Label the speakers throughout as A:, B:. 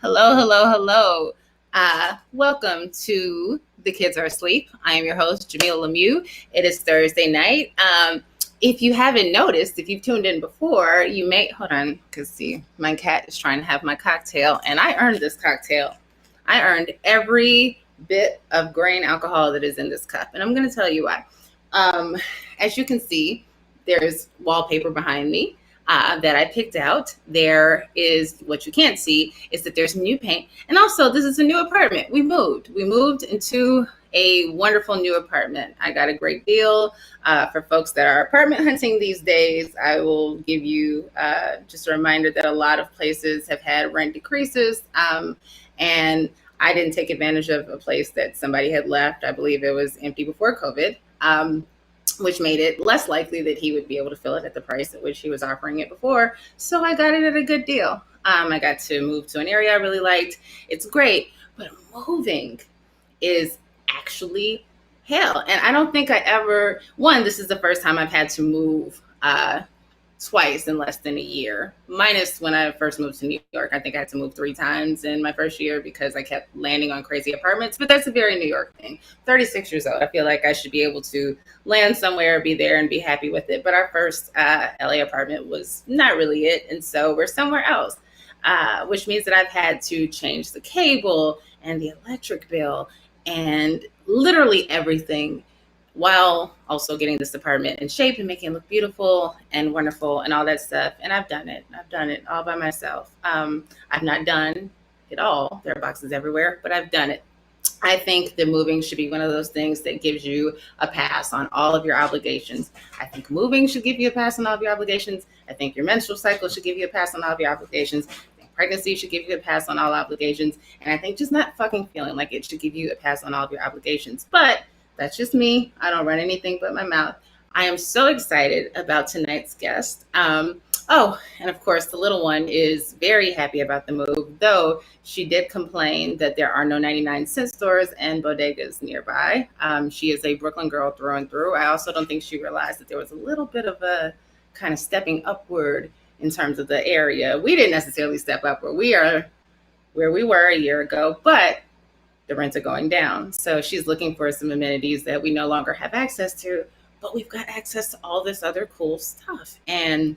A: Hello, hello, hello. Welcome to The Kids Are Asleep. I am your host, Jamilah Lemieux. It is Thursday night. If you haven't noticed, if you've tuned in before, you may, hold on, because see, my cat is trying to have my cocktail, and I earned this cocktail. I earned every bit of grain alcohol that is in this cup, and I'm going to tell you why. Um, as you can see, there's wallpaper behind me that I picked out. There is what you can't see is that there's new paint. And also, this is a new apartment. We moved. We moved into a wonderful new apartment. I got a great deal for folks that are apartment hunting these days. I will give you just a reminder that a lot of places have had rent decreases. And I didn't take advantage of a place that somebody had left. I believe it was empty before COVID. Which made it less likely that he would be able to fill it at the price at which he was offering it before. So I got it at a good deal. I got to move to an area I really liked. It's great, but moving is actually hell. And I don't think I ever, this is the first time I've had to move twice in less than a year, minus when I first moved to New York. I think I had to move 3 times in my first year because I kept landing on crazy apartments, but that's a very New York thing. 36 years old, I feel like I should be able to land somewhere, be there, and be happy with it. But our first LA apartment was not really it, and so we're somewhere else, which means that I've had to change the cable and the electric bill and literally everything, while also getting this apartment in shape and making it look beautiful and wonderful and all that stuff. And I've done it. I've done it all by myself. I've not done it all. There are boxes everywhere, but I've done it. I think that moving should be one of those things that gives you a pass on all of your obligations. I think moving should give you a pass on all of your obligations. I think your menstrual cycle should give you a pass on all of your obligations. I think pregnancy should give you a pass on all obligations. And I think just not fucking feeling like it should give you a pass on all of your obligations. But that's just me. I don't run anything but my mouth. I am so excited about tonight's guest. And of course, the little one is very happy about the move, though she did complain that there are no 99-cent stores and bodegas nearby. She is a Brooklyn girl through and through. I also don't think she realized that there was a little bit of a kind of stepping upward in terms of the area. We didn't necessarily step upward. We are where we were a year ago, but the rents are going down. So she's looking for some amenities that we no longer have access to, but we've got access to all this other cool stuff. And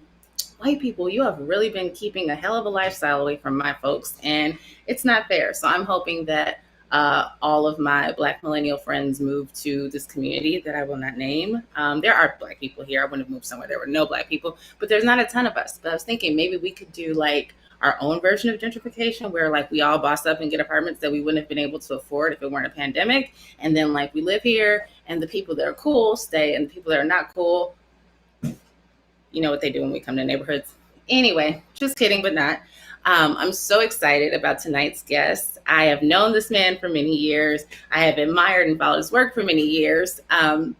A: white people, you have really been keeping a hell of a lifestyle away from my folks, and it's not fair. So I'm hoping that all of my Black millennial friends move to this community that I will not name. There are Black people here. I wouldn't have moved somewhere there were no Black people, but there's not a ton of us. But I was thinking maybe we could do like our own version of gentrification where like we all boss up and get apartments that we wouldn't have been able to afford if it weren't a pandemic. And then like we live here and the people that are cool stay and the people that are not cool, you know what they do when we come to neighborhoods. Anyway, just kidding, but not. I'm so excited about tonight's guest. I have known this man for many years. I have admired and followed his work for many years. And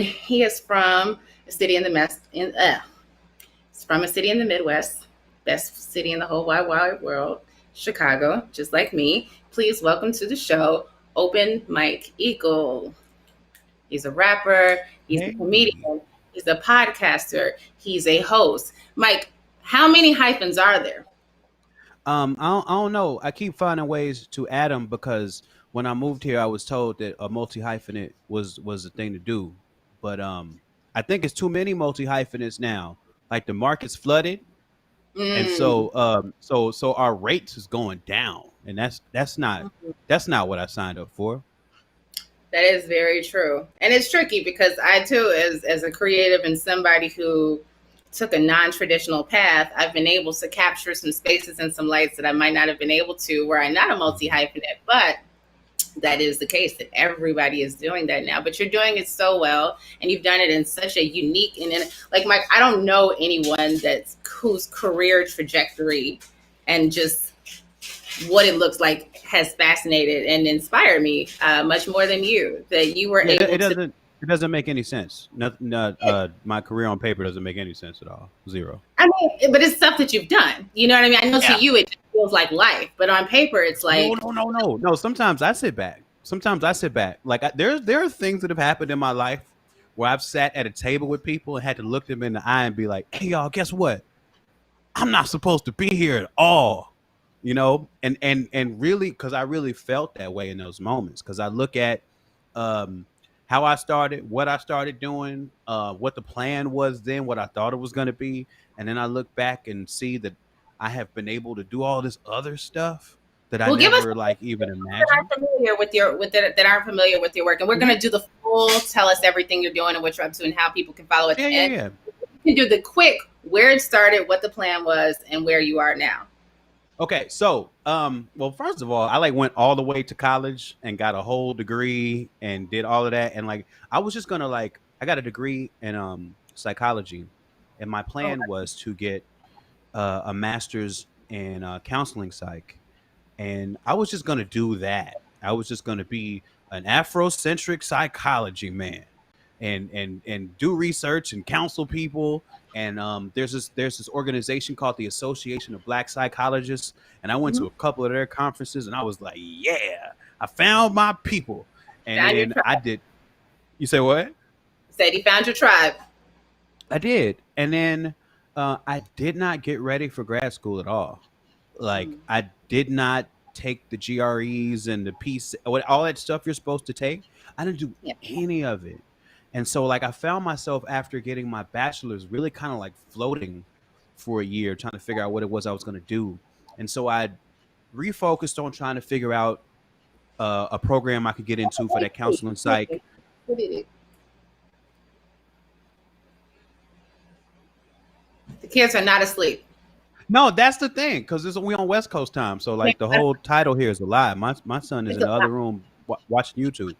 A: he is from a city in the Midwest, best city in the whole wide world, Chicago, just like me. Please welcome to the show, Open Mike Eagle. He's a rapper, he's a comedian, he's a podcaster, he's a host. Mike, how many hyphens are there?
B: I don't know. I keep finding ways to add them because when I moved here, I was told that a multi hyphenate was the thing to do. But I think it's too many multi hyphenates now. Like the market's flooded, and so our rates is going down, and that's not what I signed up for.
A: That is very true. And it's tricky because I too, as a creative and somebody who took a non-traditional path, I've been able to capture some spaces and some lights that I might not have been able to were I not a multi-hyphenate, but that is the case that everybody is doing that now. But you're doing it so well, and you've done it in such a unique and like Mike, I don't know anyone whose career trajectory and just what it looks like has fascinated and inspired me much more than you. That you were able to.
B: It doesn't make any sense. My career on paper doesn't make any sense at all. Zero.
A: I mean, but it's stuff that you've done. You know what I mean? I know to you it just feels like life, but on paper it's like
B: no. Sometimes I sit back. Like there are things that have happened in my life where I've sat at a table with people and had to look them in the eye and be like, "Hey, y'all, guess what? I'm not supposed to be here at all." and really, because I really felt that way in those moments, because I look at um how I started, what I started doing, what the plan was then, what I thought it was going to be, and then I look back and see that I have been able to do all this other stuff that I
A: Well, give us
B: never like even
A: that
B: imagined.
A: aren't familiar with that aren't familiar with your work, and we're
B: Hmm.
A: going to do the full. Tell us everything you're doing and what you're up to, and how people can follow at
B: Yeah,
A: the
B: yeah,
A: end.
B: yeah.
A: You can do the quick where it started, what the plan was, and where you are now.
B: Okay, so well, first of all, I like went all the way to college and got a whole degree and did all of that, and like I was just gonna like I got a degree in psychology, and my
A: Oh,
B: plan was to get a master's in counseling psych, and I was just gonna do that. I was just gonna be an Afrocentric psychology man, and do research and counsel people. And there's this organization called the Association of Black Psychologists, and I went
A: mm-hmm.
B: to a couple of their conferences, and I was like, yeah, I found my people. And
A: Found your
B: then I
A: tribe.
B: did. You say what?
A: Said he found your tribe.
B: I did. And then I did not get ready for grad school at all. Like
A: Mm.
B: I did not take the GREs and the piece, all that stuff you're supposed to take. I didn't do
A: Yeah.
B: any of it. And so like I found myself after getting my bachelor's really kind of like floating for a year trying to figure out what it was I was going to do. And so I refocused on trying to figure out a program I could get into for that counseling psych.
A: Who did it? The kids are not asleep.
B: No, that's the thing, because we on West Coast time, so like the whole title here is a lie. My son is in the other room watching YouTube.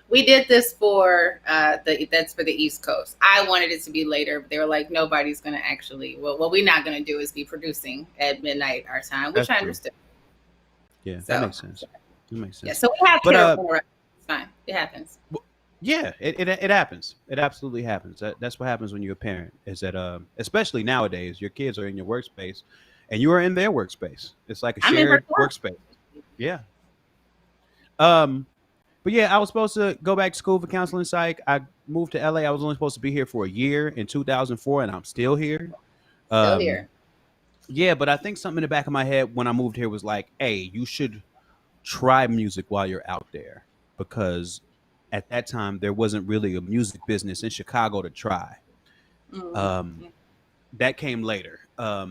A: We did this for that's for the East Coast. I wanted it to be later, but they were like, nobody's going to actually. Well, what we're not going to do is be producing at midnight our time, which
B: That's
A: I
B: true.
A: understood.
B: Yeah, that
A: So
B: makes sense. That makes
A: yeah,
B: sense.
A: so we have
B: But
A: kiddo interruptions. It's fine. It happens.
B: yeah, it happens. It absolutely happens. That's what happens when you're a parent. Is that especially nowadays, your kids are in your workspace, and you are in their workspace. It's like a
A: I'm in her
B: shared
A: class.
B: workspace. Yeah. Um. But yeah, I was supposed to go back to school for counseling psych. I moved to LA. I was only supposed to be here for a year in 2004, and I'm still here.
A: Still
B: Um.
A: here.
B: Yeah, but I think something in the back of my head when I moved here was like, hey, you should try music while you're out there, because at that time there wasn't really a music business in Chicago to try.
A: Mm-hmm.
B: Um,
A: Yeah.
B: that came later.
A: Yeah.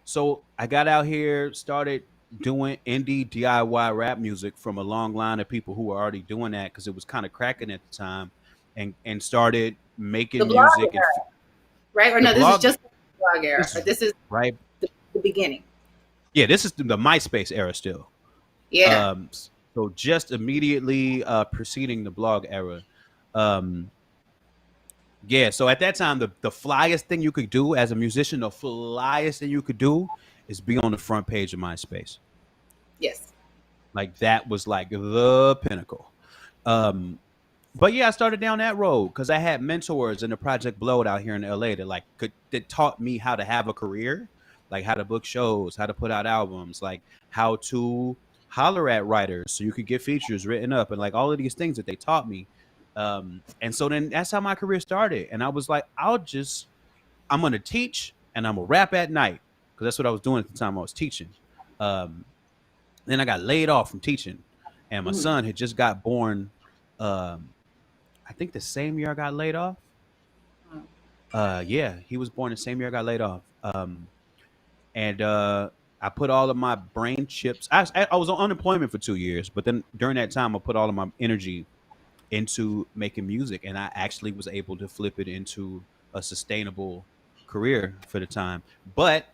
B: So I got out here, started doing indie DIY rap music from a long line of people who were already doing that because it was kind of cracking at the time, and started
A: The
B: making
A: blog
B: music and
A: era, right? Or
B: the
A: no, this is
B: blog.
A: just the blog era,
B: This
A: or
B: is
A: this is
B: right.
A: the beginning.
B: Yeah, this is the MySpace era still.
A: Yeah.
B: Um, so just immediately preceding the blog era. Um, yeah, so at that time, the flyest thing you could do as a musician, the flyest thing you could do is be on the front page of MySpace.
A: Yes.
B: Like that was like the pinnacle. Um, but yeah, I started down that road because I had mentors in the Project Blowed out here in LA that that taught me how to have a career, like how to book shows, how to put out albums, like how to holler at writers so you could get features written up, and like all of these things that they taught me. And so then that's how my career started. And I was like, I'm gonna teach and I'm gonna rap at night because that's what I was doing at the time I was teaching. Um, then I got laid off from teaching, and my
A: Mm-hmm.
B: son had just got born. Um, I think the same year I got laid off. Yeah, he was born the same year I got laid off. And I put all of my brain chips. I was on unemployment for 2 years, but then during that time, I put all of my energy into making music, and I actually was able to flip it into a sustainable career for the time. But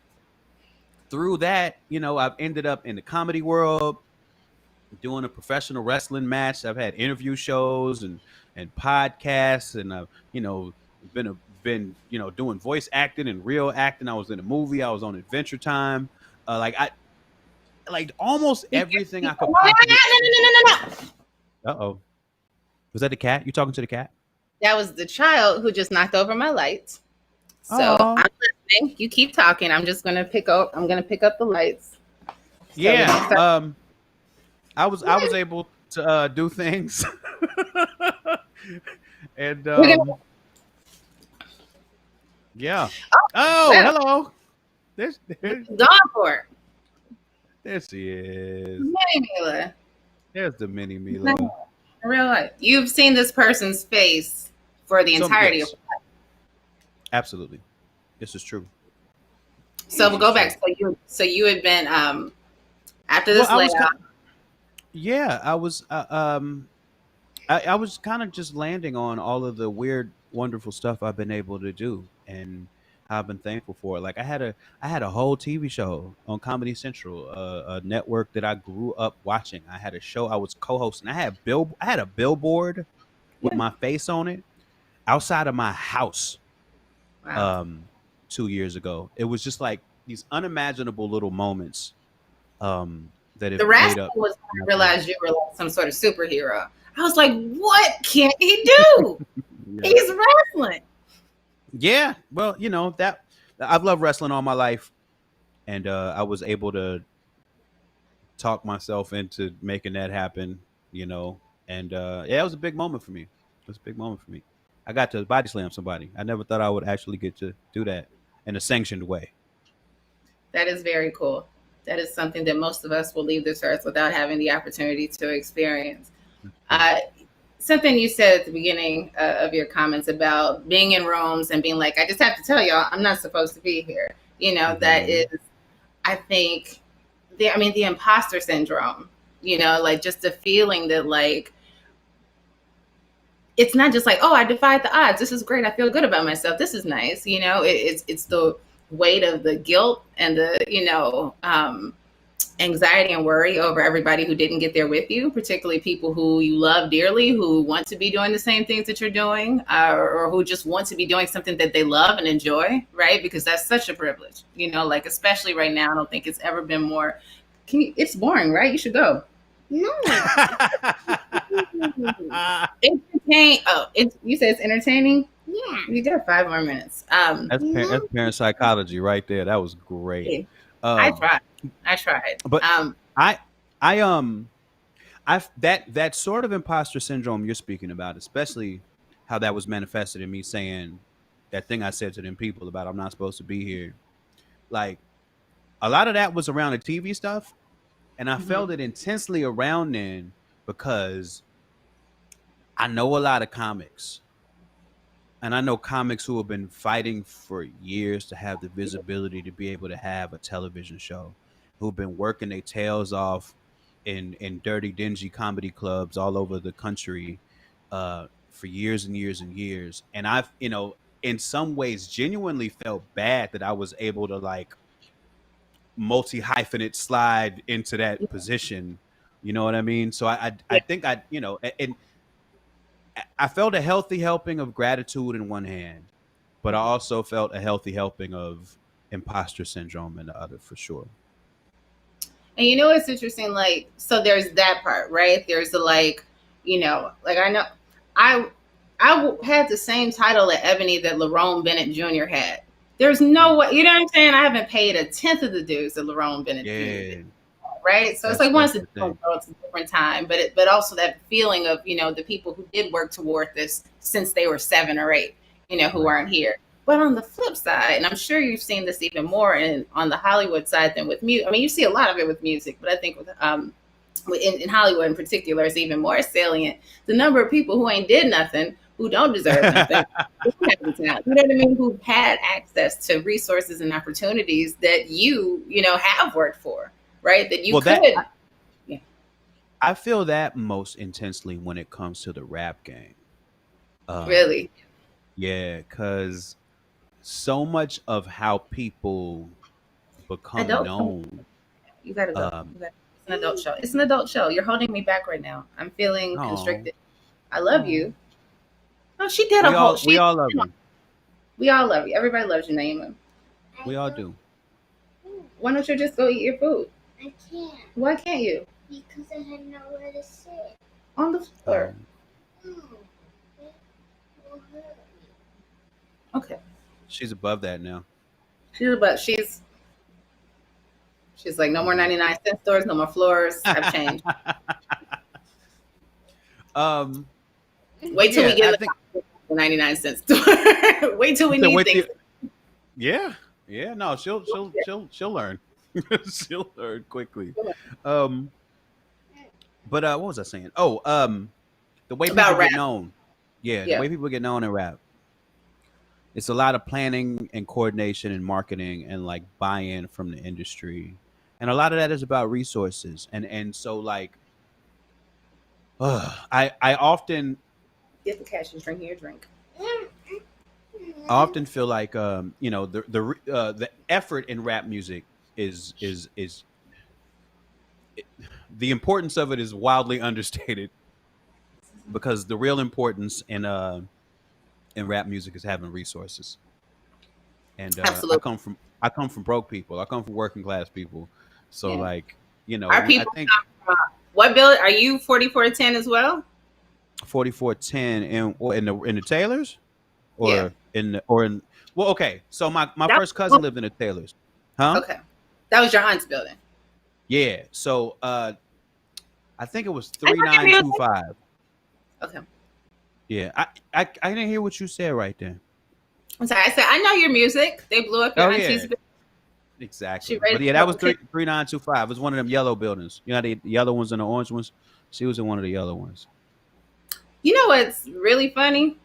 B: through that, I've ended up in the comedy world, doing a professional wrestling match. I've had interview shows and podcasts, and I've been doing voice acting and real acting. I was in a movie. I was on Adventure Time. Like I like almost
A: No,
B: everything
A: no,
B: I could
A: no,
B: possibly.
A: no, no.
B: Uh oh, was that the cat? You talking to the cat?
A: That was the child who just knocked over my lights. So
B: Oh
A: I'm listening. You keep talking. I'm just gonna pick up. I'm gonna pick up the lights. So we
B: yeah.
A: don't start.
B: I was able to do things, and
A: We're gonna.
B: yeah. Oh,
A: Well,
B: hello. There's
A: gone for it.
B: There she is.
A: Jamilah.
B: There's the mini
A: No,
B: Mila.
A: in real life. You've seen this person's face for the
B: So
A: entirety of
B: yes, absolutely. This is true.
A: so
B: This
A: we'll
B: is
A: go back.
B: true.
A: So you had been after
B: Well,
A: this
B: I was
A: layoff.
B: kind. Yeah, I was. I was kind of just landing on all of the weird, wonderful stuff I've been able to do, and how I've been thankful for it. Like I had a whole TV show on Comedy Central, a network that I grew up watching. I had a show I was co-hosting. I had a billboard with
A: Yeah.
B: my face on it outside of my house.
A: Wow.
B: Um, 2 years ago, it was just like these unimaginable little moments. That
A: The
B: have made
A: rascal
B: up
A: was when
B: my
A: I
B: career.
A: realized you were like some sort of superhero. I was like, what can he do?
B: Yeah.
A: He's wrestling.
B: Yeah, well, that I've loved wrestling all my life, and I was able to talk myself into making that happen. And yeah, it was a big moment for me. It was a big moment for me. I got to body slam somebody. I never thought I would actually get to do that in a sanctioned way.
A: That is very cool. That is something that most of us will leave this earth without having the opportunity to experience.
B: That's true.
A: Uh, Something you said at the beginning of your comments about being in rooms and being like, I just have to tell y'all, I'm not supposed to be here. That
B: Hmm.
A: is, I think, the imposter syndrome, like just the feeling that, like, it's not just like, oh, I defied the odds. This is great. I feel good about myself. This is nice. It's the weight of the guilt and the, anxiety and worry over everybody who didn't get there with you, particularly people who you love dearly, who want to be doing the same things that you're doing, or who just want to be doing something that they love and enjoy, right? Because that's such a privilege, like, especially right now. I don't think it's ever been more. It's boring, right? You should go. No. Entertain. Oh, you said it's entertaining? Yeah. You got 5 more minutes.
B: That's parent psychology right there. That was great.
A: I
B: Um,
A: tried. I tried.
B: but I I I've that sort of imposter syndrome you're speaking about, especially how that was manifested in me saying that thing I said to them people about I'm not supposed to be here. Like a lot of that was around the TV stuff, and I
A: Mhm.
B: felt it intensely around then because I know a lot of comics, and I know comics who have been fighting for years to have the visibility to be able to have a television show, who've been working their tails off in dirty, dingy comedy clubs all over the country for years and years and years. And I've, in some ways, genuinely felt bad that I was able to like multi hyphenate slide into that position. You know what I mean? So I
A: Yeah.
B: think and I felt a healthy helping of gratitude in one hand, but I also felt a healthy helping of imposter syndrome in the other for sure.
A: And it's interesting, like, so there's that part, right? There's the, like, like, I know I had the same title at Ebony that Lerone Bennett Jr. had. There's no
B: Mm.
A: way, you know what I'm saying? I haven't paid a tenth of the dues that Lerone Bennett Jr. did,
B: Yeah,
A: right? So it's like,
B: that's
A: once a
B: the
A: different
B: thing.
A: world, it's a different time, but also that feeling of, the people who did work toward this since they were 7 or 8, who
B: Right.
A: aren't here. But on the flip side, and I'm sure you've seen this even more on the Hollywood side than with music. I mean, you see a lot of it with music, but I think with in Hollywood in particular, is even more salient. The number of people who ain't did nothing, who don't deserve nothing, who don't have the talent, you know what I mean, who've had access to resources and opportunities that have worked for, right? That you
B: Well, that
A: could, yeah,
B: I feel that most intensely when it comes to the rap game. Um,
A: really.
B: yeah, because so much of how people become
A: Adult,
B: known.
A: you gotta go.
B: Um,
A: It's an adult show. It's an adult show. You're holding me back right now. I'm feeling
B: oh,
A: constricted. I love
B: oh,
A: you. Oh, she did a
B: we
A: whole.
B: all we
A: She.
B: all love you.
A: We all love you. Everybody loves you, Naima.
B: We all do.
A: Why don't you just go eat your food? I can't. Why can't you? Because I had nowhere to sit. On the floor.
B: Um,
A: Okay.
B: she's above that now.
A: She's like, no more
B: Mhm.
A: 99-cent stores, no more floors. I've changed.
B: um,
A: Wait till we
B: yeah,
A: get
B: I
A: in
B: think.
A: the 99-cent store. Wait till we
B: So
A: need
B: wait
A: things.
B: till. Yeah, yeah. No, she'll learn. She'll learn quickly. Um, but what was I saying? Oh, the way people
A: About rap.
B: get known. Yeah, the
A: Yeah.
B: way people get known in rap. It's a lot of planning and coordination and marketing and like buy-in from the industry. And a lot of that is about resources. And so like I often
A: Get the cash and drink your drink.
B: I often feel like the effort in rap music is the importance of it is wildly understated because the real importance in rap music is having resources. And
A: Absolutely.
B: I come from broke people. I come from working class people. So
A: Yeah.
B: like,
A: Our
B: I
A: people
B: think
A: come from what bill are you 4410 as well?
B: 4410 in the Taylors
A: Yeah.
B: or in well, okay. So my
A: That
B: first cousin
A: was,
B: lived in the Taylors. Huh?
A: okay. That was your aunt's building.
B: Yeah. So I think it was
A: I know your music.
B: 3925.
A: Okay.
B: Yeah. I didn't hear what you said right there.
A: I'm sorry. I said I know your music. They blew up your
B: Oh
A: auntie's
B: yeah.
A: building. She
B: Exactly. But
A: raised
B: yeah,
A: a
B: that was
A: couple kids.
B: 3925. It was one of them yellow buildings. You know the yellow ones and the orange ones? She was in one of the yellow ones.
A: You know what's really funny?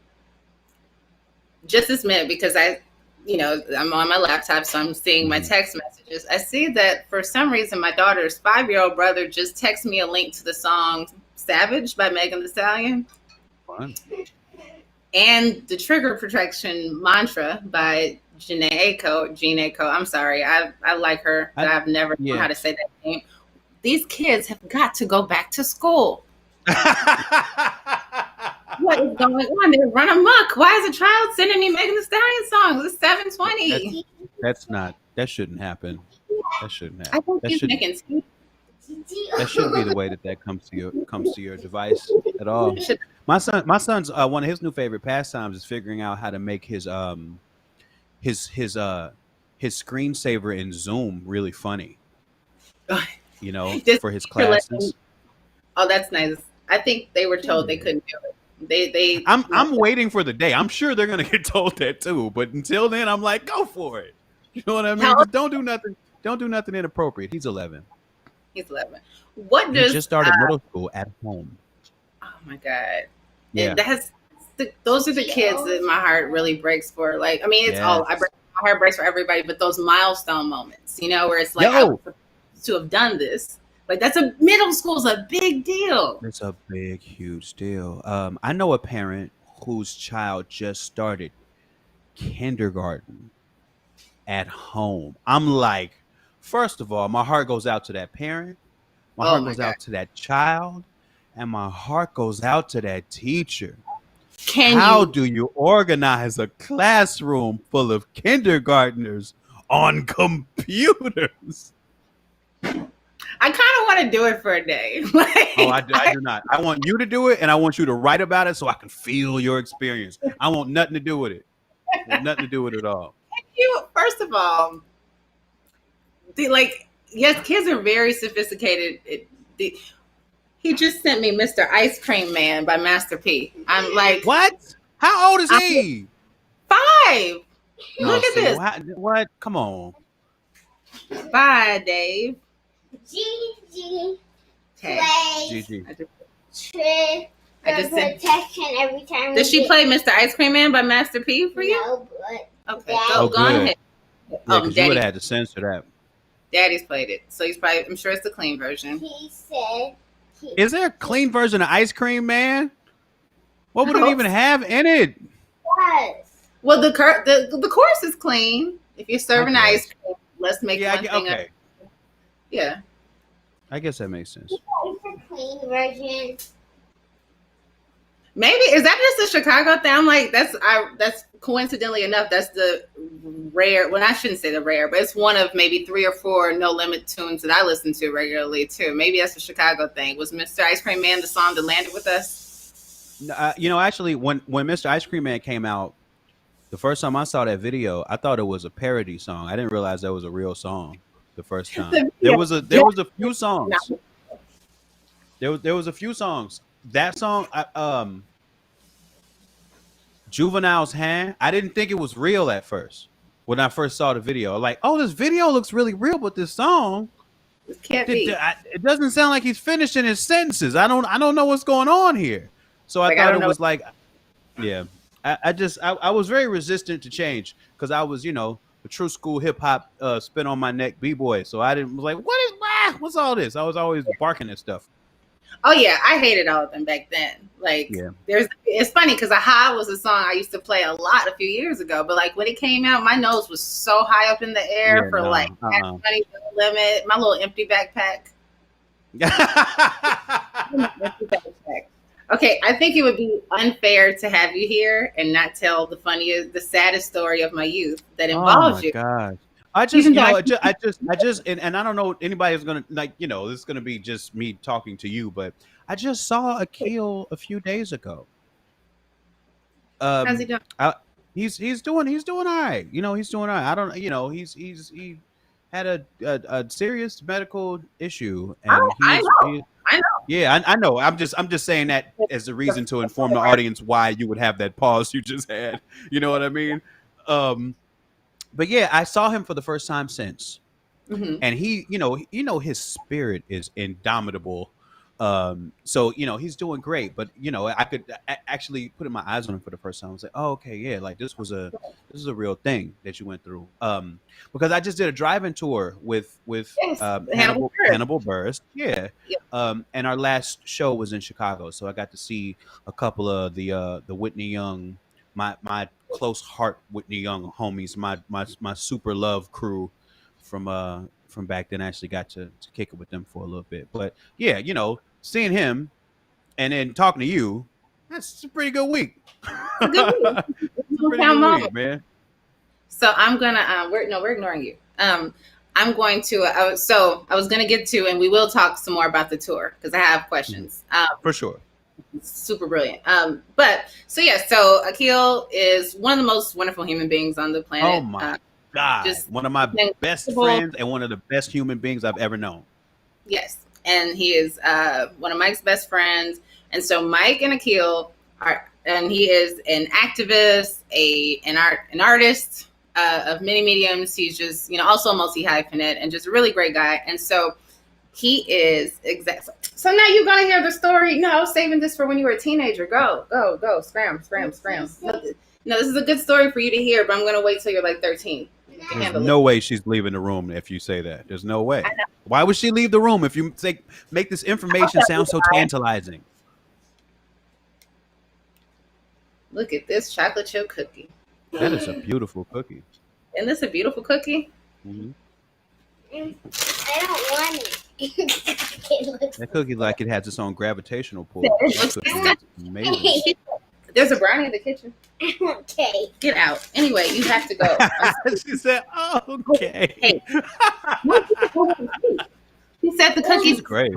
A: Just this minute, because I'm on my laptop, so I'm seeing my
B: Mm-hmm.
A: text messages. I see that for some reason my daughter's 5-year-old brother just texted me a link to the song Savage by Megan Thee Stallion
B: Fun.
A: and the Trigger Protection Mantra by Janae Aiko. I'm sorry. I like her, but I've never known
B: Yeah.
A: how to say that name. These kids have got to go back to school. What is going on? They run amok. Why is a child sending me Megan Thee Stallion songs? It's 7:20.
B: That shouldn't happen. That shouldn't
A: I
B: happen.
A: think he's making
B: That shouldn't be the way that comes to your device at all. My son's one of his new favorite pastimes is figuring out how to make his his uh his screensaver in Zoom really funny.
A: Just
B: For his classes.
A: oh, that's nice. I think they were told they
B: Yeah.
A: couldn't do it. They
B: I'm waiting for the day. I'm sure they're gonna get told that too. But until then, I'm like, go for it. You know what I mean?
A: how
B: Just don't do nothing. Don't do nothing inappropriate. He's 11.
A: he's 11. What
B: He
A: does
B: just started middle school at home.
A: oh my god.
B: Yeah.
A: And those are the kids that my heart really breaks for. Like, I mean, it's all
B: Yes.
A: my heart breaks for everybody, but those milestone moments, where it's like I was
B: Yo,
A: supposed to have done this. Like that's a middle school's a big deal.
B: it's a big, huge deal. I know a parent whose child just started kindergarten at home. I'm like, first of all, my heart goes out to that parent. My
A: Oh
B: heart
A: my
B: goes
A: god.
B: out to that child, and my heart goes out to that teacher.
A: Can
B: How
A: you
B: do you organize a classroom full of kindergartners on computers?
A: I kind of want to do it for a day. Like,
B: Oh, I do not. I want you to do it, and I want you to write about it so I can feel your experience. I want nothing to do with it. Nothing to do with it at all.
A: first of all, yes, kids are very sophisticated. He just sent me Mr. Ice Cream Man by Master P. I'm like,
B: What? How old is
A: I'm
B: he?
A: 5. Look at
B: See,
A: this.
B: what? Come on.
A: Bye, Dave.
C: Gigi
A: Okay.
C: plays
B: Gigi.
C: Trick
A: I just said,
C: protection every time.
A: does she play Mr. Ice Cream Man by Master P for you?
C: No, but
A: Okay,
B: Oh,
A: go on
B: good.
A: ahead.
B: Yeah, because you would
A: Daddy,
B: have had to censor that.
A: Daddy's played it, so I'm sure it's the clean version.
C: he said
B: Is there a clean version of Ice Cream Man? What would it even have in it?
C: was.
A: Well, the course is clean. If you're serving
B: Okay.
A: ice cream, let's make
B: Yeah,
A: one thing up.
B: okay.
A: Yeah.
B: I guess that makes sense.
C: It's a clean version.
A: Maybe is that just a Chicago thing? I'm like, that's coincidentally enough, that's the rare. Well, I shouldn't say the rare, but it's one of maybe 3 or 4 No Limit tunes that I listen to regularly too. Maybe that's a Chicago thing. Was Mr. Ice Cream Man the song that landed with us?
B: Actually, when Mr. Ice Cream Man came out, the first time I saw that video, I thought it was a parody song. I didn't realize that was a real song. The first time there was a few songs. There was a few songs. That song, Juvenile's Hand. I didn't think it was real at first when I first saw the video. Like, oh, this video looks really real, but this song,
A: This can't be.
B: it doesn't sound like he's finishing his sentences. I don't know what's going on here. So I
A: Like, I
B: thought
A: don't
B: it
A: know.
B: was like, yeah. I was very resistant to change because I was, the true school hip hop spin on my neck b-boy. So I was like, what's all this? I was always barking at stuff.
A: Oh yeah, I hated all of them back then. Like,
B: Yeah.
A: it's funny because "Aha" was a song I used to play a lot a few years ago. But like when it came out, my nose was so high up in the air
B: Yeah,
A: for
B: no,
A: like money to the limit. My little empty backpack. Okay, I think it would be unfair to have you here and not tell the saddest story of my youth that involves you.
B: Gosh. I just,
A: Even though
B: I just, and I don't know anybody is gonna this is gonna be just me talking to you, but I just saw Akil a few days ago.
A: How's he doing?
B: He's doing all right. He's doing all right. I don't, he had a serious medical issue, and
A: I know.
B: yeah, I know. I'm just saying that as a reason to inform the audience why you would have that pause you just had. You know what I mean? But yeah, I saw him for the first time since, and he, his spirit is indomitable. So he's doing great, but I could actually put my eyes on him for the first time. I was like, oh, okay, yeah, like this is a real thing that you went through. Because I just did a drive-in tour with Hannibal Buress, yeah. And our last show was in Chicago, so I got to see a couple of the Whitney Young, my close heart Whitney Young homies, my super love crew from back then. I actually got to kick it with them for a little bit, but yeah, seeing him and then talking to you, that's a pretty good week.
A: It's a good week.
B: It's a pretty good week, man.
A: So I'm gonna we're ignoring you. I'm going to so I was gonna get to, and we will talk some more about the tour because I have questions.
B: For sure.
A: Super brilliant. So Akil is one of the most wonderful human beings on the planet.
B: Oh my God. Just one of my best friends and one of the best human beings I've ever known.
A: Yes. And he is one of Mike's best friends. And so Mike and Akil and he is an activist, an artist of many mediums. He's just, also a multi-hyphenate and just a really great guy. And so he is So now you're gonna hear the story. No, I was saving this for when you were a teenager. Go, scram. No, this is a good story for you to hear, but I'm gonna wait till you're like 13.
B: There's no way she's leaving the room if you say that. There's no way. Why would she leave the room if you make this information sound so tantalizing?
A: Look at this chocolate chip cookie.
B: That is a beautiful cookie.
A: Isn't this a beautiful cookie?
C: Mm-hmm. I don't want it.
B: That cookie like it has its own gravitational pull.
A: Amazing. There's a brownie in the kitchen.
C: Okay.
A: Get out. Anyway, you have to go.
B: She said, oh, okay.
A: Hey. She said the cookie's
B: She's great.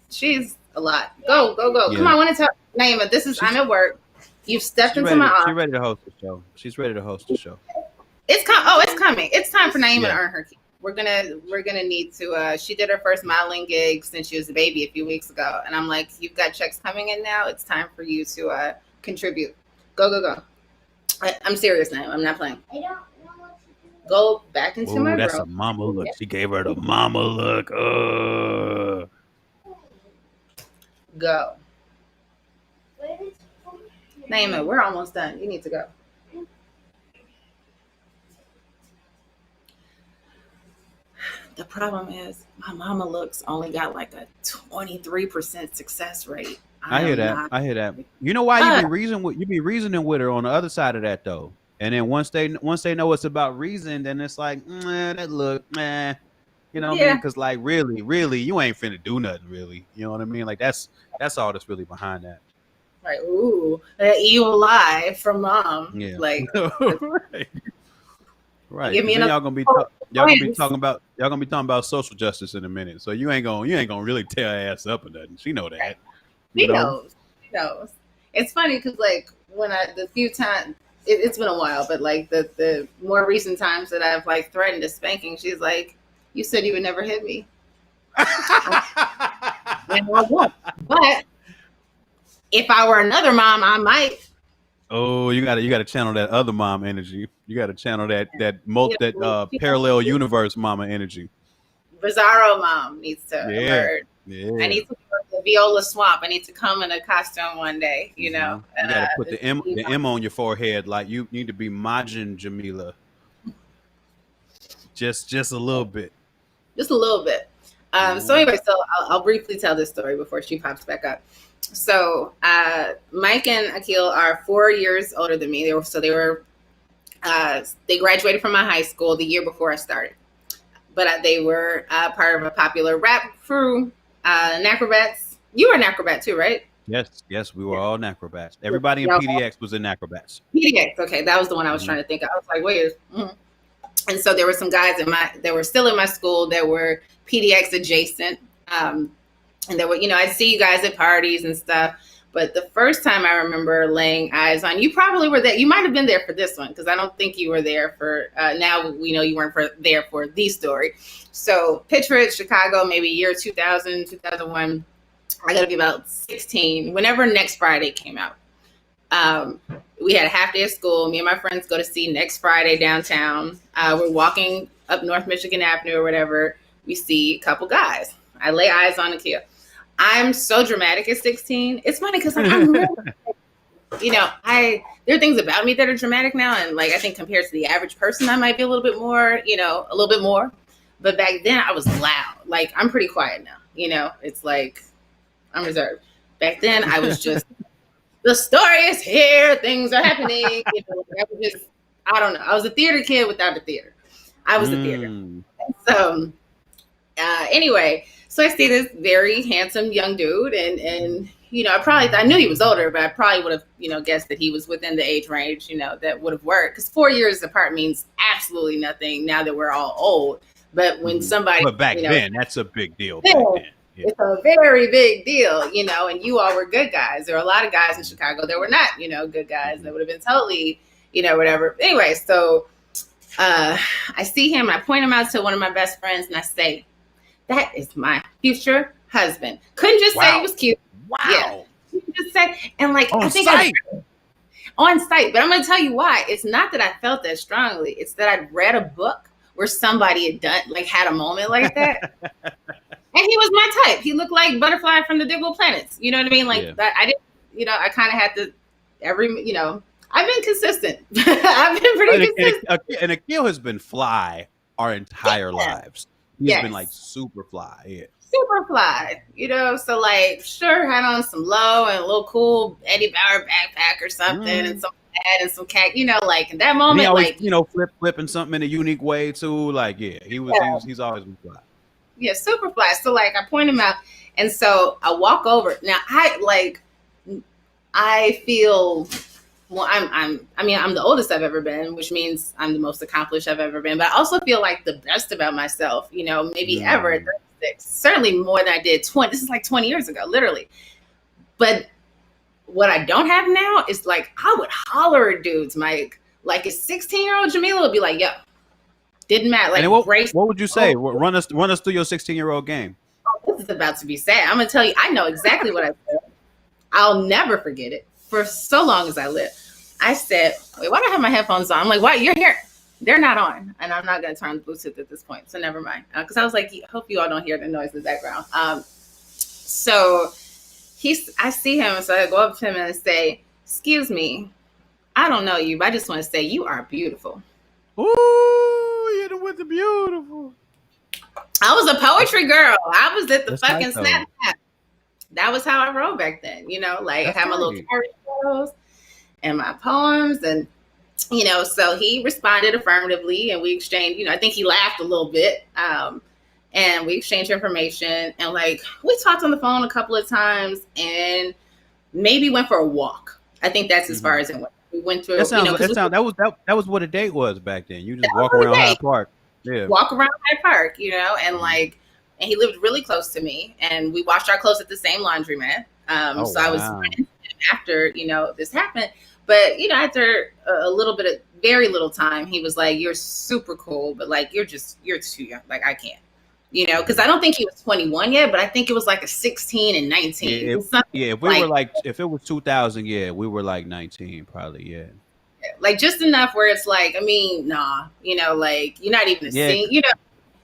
A: She's a lot. Go. Yeah. Come on, I want to talk. Naima, I'm at work. You've stepped into my office.
B: She's ready to host the show. She's ready to host the show.
A: It's coming. It's time for Naima to earn her keep. We're gonna need to. She did her first modeling gig since she was a baby a few weeks ago, and I'm like, you've got checks coming in now. It's time for you to contribute. Go. I'm serious now. I'm not playing.
C: I don't know what to do.
A: Go back into my
B: that's
A: room.
B: a mama look. She gave her the mama look.
A: Go. Naima, we're almost done. You need to go. The problem is my mama looks only got like a 23% success rate.
B: I hear that. You know why you be reasoning with her on the other side of that though. And then once they know it's about reason, then it's like, that look, man. You know what I mean? Because like really, you ain't finna do nothing really. You know what I mean? Like that's all that's really behind that.
A: Like, ooh, that evil lie from mom.
B: Yeah.
A: Like
B: right.
A: Give me
B: y'all gonna be talking about social justice in a minute. So you ain't gonna really tear her ass up or nothing. She know that.
A: She knows. It's funny because like the few times it's been a while, but like the more recent times that I've like threatened a spanking, she's like, "You said you would never hit me." And I won't. But if I were another mom, I might.
B: Oh, you gotta channel that other mom energy. You gotta channel
A: You
B: parallel universe mama energy.
A: Bizarro mom needs to
B: Yeah,
A: emerge. I
B: yeah.
A: need to go to the Viola Swamp. I need to come in a costume one day,
B: You gotta put
A: and
B: the M on your forehead, like you need to be Majin Jamila, just a little bit.
A: just a little bit. So
B: Mhm.
A: anyway, so I'll briefly tell this story before she pops back up. So Mike and Akil are 4 years older than me. They graduated from my high school the year before I started, but they were part of a popular rap crew, Acrobats. You were an acrobat too, right?
B: Yes, yes, we were
A: Yeah.
B: all acrobats. Everybody in
A: Y'all,
B: PDX was in acrobats.
A: PDX. Okay, that was the one I was
B: Hmm.
A: trying to think of. I was like, wait. And so there were some guys that were still in my school that were PDX adjacent. And there were, I'd see you guys at parties and stuff. But the first time I remember laying eyes on you, probably were there. You might have been there for this one because I don't think you were there for. Now we know you weren't there for the story. So Pittsburgh, Chicago, maybe year 2000, 2001. I got to be about 16. Whenever Next Friday came out, um, we had a half day of school. Me and my friends go to see Next Friday downtown. We're walking up North Michigan Avenue or whatever. We see a couple guys. I lay eyes on Akia. I'm so dramatic at 16. It's funny because like I'm really, there are things about me that are dramatic now, and like I think compared to the average person, I might be a little bit more, a little bit more. But back then, I was loud. Like I'm pretty quiet now. It's like I'm reserved. Back then, I was just the story is here. Things are happening. I don't know. I was a theater kid without a theater. I was a theater.
B: Mm.
A: So anyway, so I see this very handsome young dude, and I knew he was older, but I probably would have guessed that he was within the age range that would have worked because 4 years apart means absolutely nothing now that we're all old. But when somebody,
B: But back then, that's a big deal.
A: yeah,
B: Back then, yeah.
A: it's a very big deal, and you all were good guys. There were a lot of guys in Chicago that were not, good guys that would have been totally, whatever. Anyway, so I see him, I point him out to one of my best friends, and I say, that is my future husband. Couldn't just say he was cute.
B: Wow.
A: Yeah. Couldn't just say, and like,
B: On
A: I think
B: site.
A: on site, but I'm going to tell you why. It's not that I felt that strongly. It's that I'd read a book where somebody had a moment like that. And he was my type. He looked like Butterfly from the Digable Planets. You know what I mean? Like that. I didn't, I kind of had to I've been consistent. I've been pretty consistent.
B: And Akil has been fly our entire lives. He's been like super fly. Yeah.
A: Super fly, so like sure had on some low and a little cool Eddie Bauer backpack or something and some hat and some cat, like in that moment,
B: and he always, flipping something in a unique way too. Like, he's always been fly.
A: Yeah, super fly. So like I point him out and so I walk over. Now I feel well, I'm the oldest I've ever been, which means I'm the most accomplished I've ever been. But I also feel like the best about myself, maybe ever at 36. Certainly more than I did 20. This is like 20 years ago, literally. But what I don't have now is like I would holler at dudes, Mike. Like a 16-year-old Jamilah would be like, yo, didn't matter. Like
B: what would you say? Run us through your 16-year-old game.
A: Oh, this is about to be sad. I'm gonna tell you, I know exactly what I said. I'll never forget it for so long as I live. I said, wait, why do I have my headphones on? I'm like, why? You're here. They're not on. And I'm not going to turn the Bluetooth at this point. So never mind. Because I was like, hope you all don't hear the noise in the background. So I see him. So I go up to him and say, excuse me, I don't know you, but I just want to say you are beautiful.
B: Ooh, you're with the beautiful.
A: I was a poetry girl. I was at the fucking Snapchat. That was how I wrote back then. Like I had my little photos and my poems and so he responded affirmatively and we exchanged, I think he laughed a little bit. And we exchanged information and like we talked on the phone a couple of times and maybe went for a walk. I think that's as far as it went. We went to
B: that was what a date was back then. You just walk around Hyde Park. Yeah.
A: Walk around Hyde Park, and like and he lived really close to me and we washed our clothes at the same laundromat. So I was after, this happened. But, after a little bit of very little time, he was like, you're super cool, but like, you're too young. Like, I can't. You know, because I don't think he was 21 yet, but I think it was like a 16 and 19.
B: Yeah,
A: It's something
B: yeah. If we
A: like
B: were like, if it was 2000, yeah, we were like 19, probably. Yeah,
A: like just enough where it's like, I mean, nah, you know, like you're not even a
B: yeah,
A: sing, you know.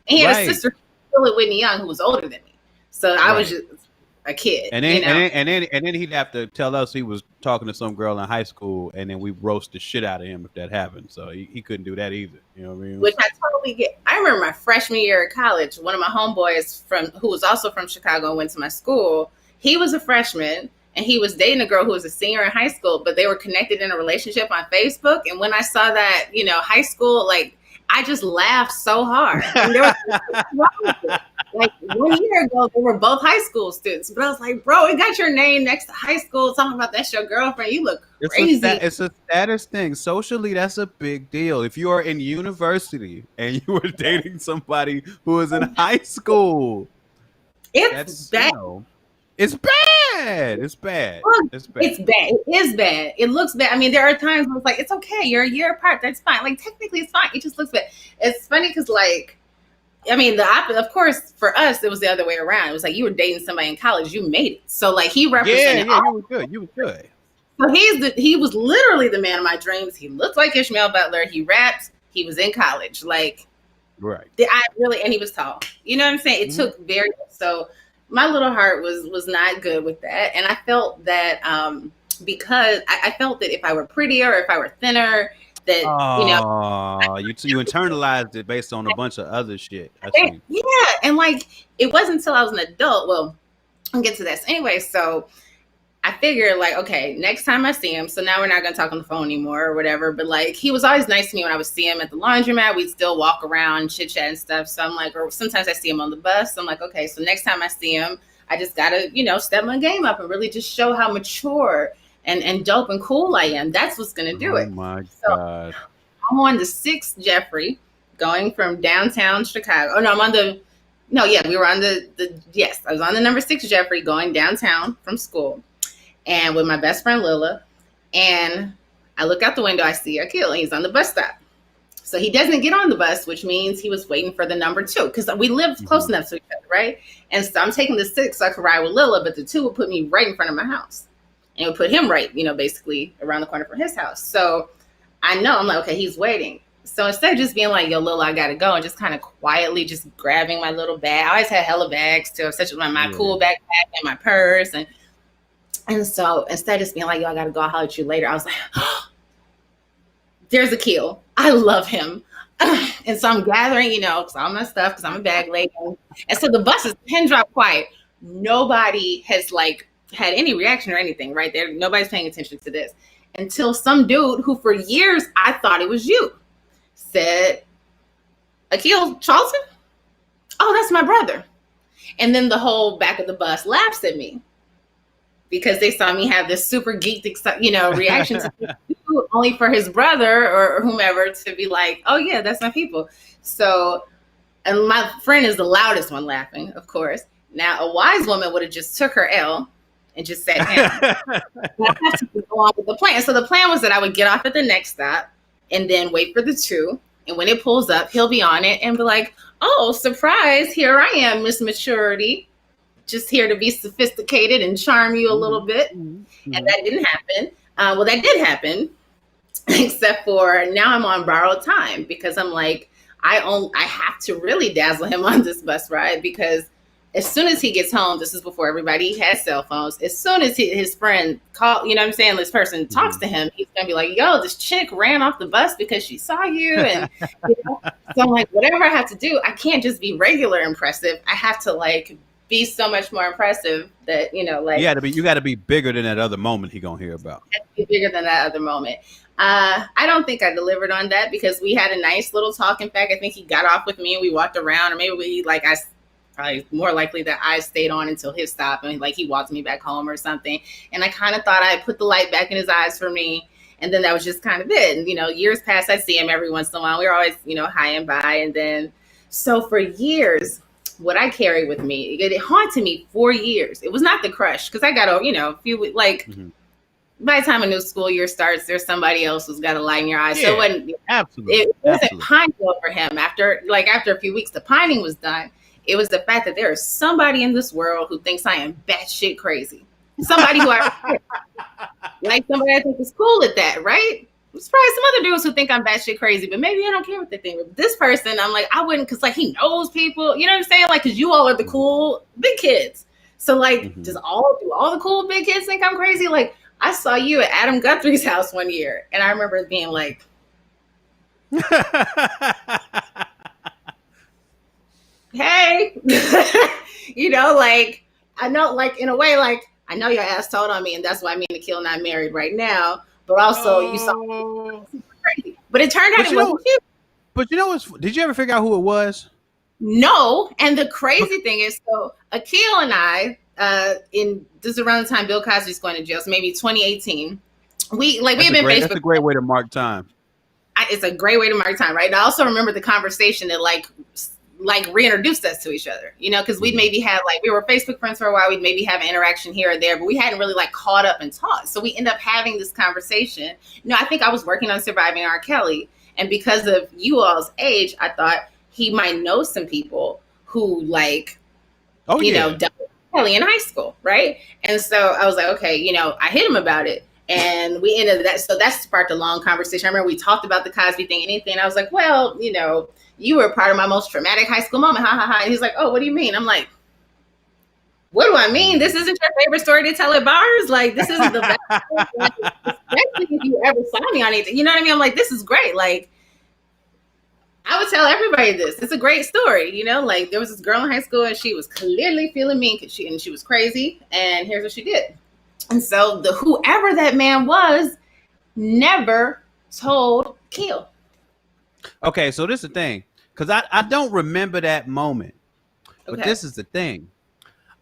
A: And he had a
B: right,
A: sister, Whitney Young, who was older than me, so I was
B: right.
A: just a kid,
B: And
A: you
B: then, and
A: know.
B: then, and then, and then he'd have to tell us he was talking to some girl in high school, and then we roast the shit out of him if that happened. So he couldn't do that either. You know what I mean?
A: Which I totally get. I remember my freshman year of college, one of my homeboys who was also from Chicago and went to my school. He was a freshman and he was dating a girl who was a senior in high school, but they were connected in a relationship on Facebook. And when I saw that, you know, high school, like I just laughed so hard. And there was nothing wrong with it. Like 1 year ago, they were both high school students, but I was like, bro, it got your name next to high school talking about that's your girlfriend. You look crazy.
B: It's a status thing. Socially, that's a big deal. If you are in university and you were dating somebody who was in high school,
A: It's
B: that's
A: bad.
B: it's bad. It's bad.
A: Look,
B: It's bad.
A: it's bad. It is bad. It looks bad. I mean, there are times where it's like, it's okay. You're a year apart. That's fine. Like, technically, it's fine. It just looks bad. It's funny because, like, I mean, the opposite, of course, for us, it was the other way around. It was like you were dating somebody in college, you made it. So, like, he represented
B: Yeah, you were good. You were good.
A: So he was literally the man of my dreams. He looked like Ishmael Butler. He rapped. He was in college. Like,
B: Right.
A: and he was tall. You know what I'm saying? It took very, so my little heart was not good with that. And I felt that because I felt that if I were prettier, if I were thinner, that, you know,
B: Oh, you internalized it based on a bunch of other shit. I see.
A: yeah. And like, it wasn't until I was an adult. Well, I'll get to this. Anyway, so I figured like, okay, next time I see him, so now we're not going to talk on the phone anymore or whatever. But like, he was always nice to me when I would see him at the laundromat. We'd still walk around, chit chat and stuff. So I'm like, or sometimes I see him on the bus. So I'm like, okay, so next time I see him, I just got to, you know, step my game up and really just show how mature and dope and cool I am. That's what's going to do it.
B: Oh my
A: So
B: God.
A: I'm on the 6th Jeffrey going from downtown Chicago. Oh no, we were on yes, I was on the number 6 Jeffrey going downtown from school and with my best friend Lila. And I look out the window, I see Akil, and he's on the bus stop. So he doesn't get on the bus, which means he was waiting for the number 2 because we lived close enough to each other, right? And so I'm taking the 6 so I could ride with Lila, but the 2 would put me right in front of my house and it would put him right, you know, basically around the corner from his house. So I know, I'm like, okay, he's waiting. So instead of just being like, yo, Lila, I gotta go, and just kind of quietly just grabbing my little bag. I always had hella bags too, such as my cool backpack and my purse. And so instead of just being like, yo, I gotta go, I'll holler at you later, I was like, oh, there's Akil. I love him. And so I'm gathering, you know, all my stuff because I'm a bag lady. And so the bus is pin drop quiet. Nobody has like had any reaction or anything, right? There, nobody's paying attention to this. Until some dude who for years I thought it was you said, Akil Charlton? Oh, that's my brother. And then the whole back of the bus laughs at me because they saw me have this super geeked, you know, reaction to you, only for his brother or whomever to be like, oh yeah, that's my people. So, and my friend is the loudest one laughing, of course. Now a wise woman would have just took her L and just sat down. I have to go on with the plan. So the plan was that I would get off at the next stop and then wait for the 2. And when it pulls up, he'll be on it and be like, oh, surprise, here I am, Miss Maturity. Just here to be sophisticated and charm you a little bit. And that didn't happen. Well, that did happen, except for now I'm on borrowed time because I'm like, I have to really dazzle him on this bus ride because as soon as he gets home, this is before everybody has cell phones. As soon as his friend you know what I'm saying, this person talks to him, he's gonna be like, yo, this chick ran off the bus because she saw you. And you know? So I'm like, whatever I have to do, I can't just be regular impressive. I have to like be so much more impressive that, you know, like
B: you gotta be bigger than that other moment he gonna hear about.
A: Be bigger than that other moment. I don't think I delivered on that because we had a nice little talk. In fact, I think he got off with me and we walked around, or maybe probably more likely that I stayed on until his stop and like he walked me back home or something. And I kind of thought I put the light back in his eyes for me. And then that was just kind of it. And, you know, years passed, I'd see him every once in a while. We were always, you know, high and by. And then, so for years, what I carried with me, it haunted me for years. It was not the crush because I got, you know, a few, like, by the time a new school year starts, there's somebody else who's got a light in your eyes. So it wasn't pining over him after a few weeks, the pining was done. It was the fact that there is somebody in this world who thinks I am batshit crazy. Somebody who I like, somebody I think is cool at that, right? I'm surprised some other dudes who think I'm batshit crazy, but maybe I don't care what they think. But this person, I'm like, I wouldn't, because like he knows people, you know what I'm saying? Like, because you all are the cool big kids. So like, do all the cool big kids think I'm crazy? Like, I saw you at Adam Guthrie's house one year, and I remember being like, hey, you know, like, I know, like, in a way, like, I know your ass told on me, and that's why me and Nikhil not married right now. But also, you saw me super crazy. But it turned out it wasn't you.
B: But you know what's? Did you ever figure out who it was?
A: No. And the crazy thing is, so Akil and I, this is around the time Bill Cosby's going to jail, so maybe 2018. We have been Facebook.
B: That's a great way to mark time.
A: It's a great way to mark time, right? I also remember the conversation that like reintroduced us to each other, you know, because we'd maybe have like, we were Facebook friends for a while. We'd maybe have an interaction here or there, but we hadn't really like caught up and talked. So we end up having this conversation. You know, I think I was working on Surviving R. Kelly. And because of you all's age, I thought he might know some people who like, you know, dealt with Kelly in high school, right? And so I was like, okay, you know, I hit him about it. And we ended that. So that sparked a long conversation. I remember we talked about the Cosby thing and anything. I was like, well, you know, you were part of my most traumatic high school moment. Ha ha ha. And he's like, oh, what do you mean? I'm like, what do I mean? This isn't your favorite story to tell at bars? Like, this isn't the best. Especially if you ever saw me on anything. You know what I mean? I'm like, this is great. Like, I would tell everybody this. It's a great story. You know, like there was this girl in high school and she was clearly feeling mean because she was crazy. And here's what she did. And so whoever that man was never told Keel.
B: Okay, so this is the thing. Because I don't remember that moment. But this is the thing.